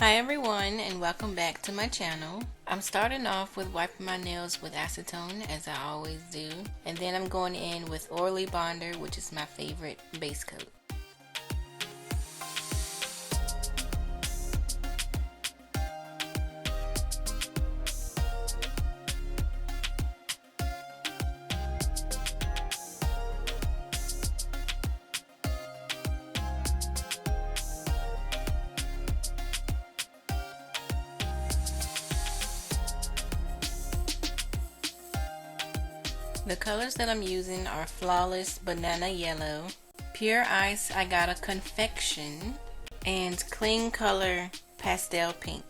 Hi everyone, and welcome back to my channel. I'm starting off with wiping my nails with acetone, as I always do, and then I'm going in with Orly Bonder, which is my favorite base coat. The colors that I'm using are Flawless Banana Yellow, Pure Ice I got a Confection, and KleanColor Pastel Pink.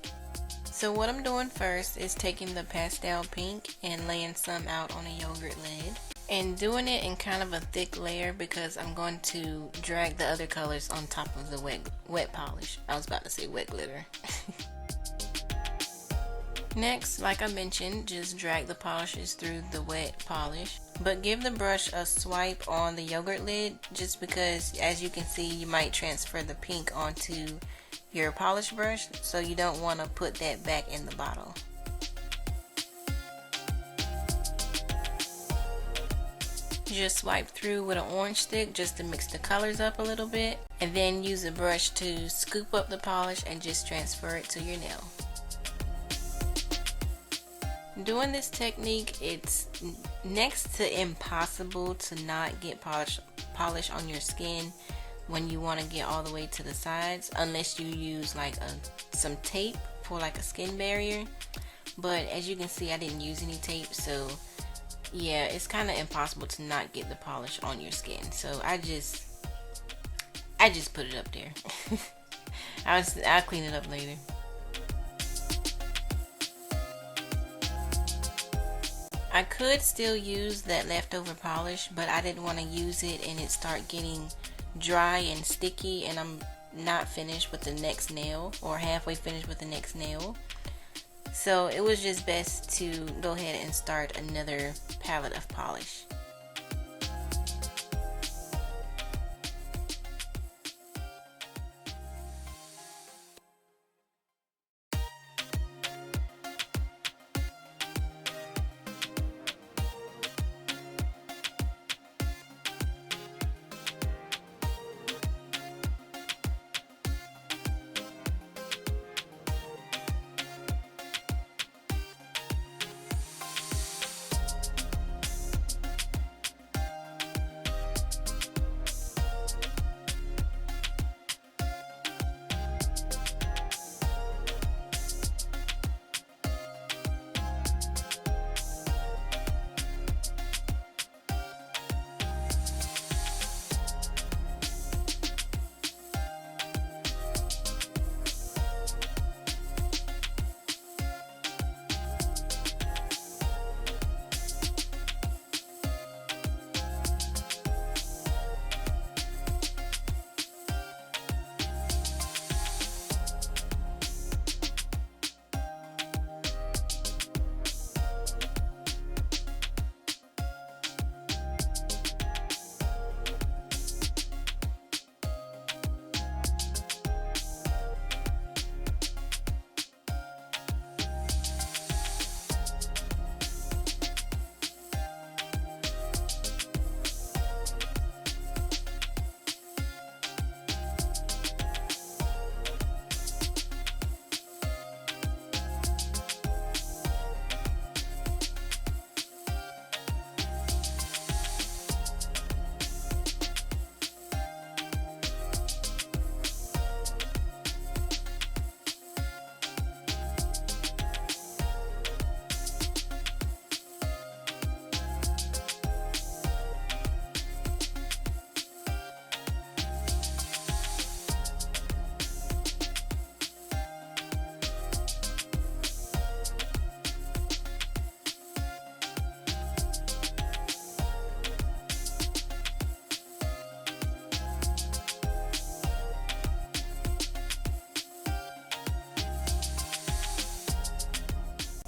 So what I'm doing first is taking the pastel pink and laying some out on a yogurt lid. And doing it in kind of a thick layer because I'm going to drag the other colors on top of the wet polish. I was about to say wet glitter. Next, like I mentioned, just drag the polishes through the wet polish, but give the brush a swipe on the yogurt lid just because, as you can see, you might transfer the pink onto your polish brush, so you don't want to put that back in the bottle. Just swipe through with an orange stick just to mix the colors up a little bit, and then use a brush to scoop up the polish and just transfer it to your nail. Doing this technique, it's next to impossible to not get polish on your skin when you want to get all the way to the sides, unless you use like some tape for like a skin barrier. But as you can see, I didn't use any tape, so yeah, it's kind of impossible to not get the polish on your skin. So I just put it up there. I'll clean it up later. I could still use that leftover polish, but I didn't want to use it and it start getting dry and sticky, and I'm not finished with the next nail, or halfway finished with the next nail. So it was just best to go ahead and start another palette of polish.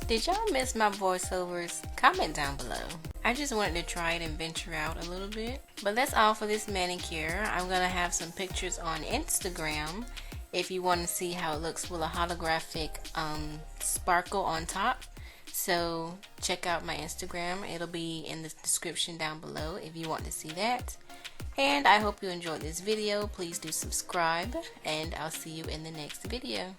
Did y'all miss my voiceovers? Comment down below. I just wanted to try it and venture out a little bit. But that's all for this manicure. I'm going to have some pictures on Instagram if you want to see how it looks with a holographic sparkle on top. So check out my Instagram. It'll be in the description down below if you want to see that. And I hope you enjoyed this video. Please do subscribe, and I'll see you in the next video.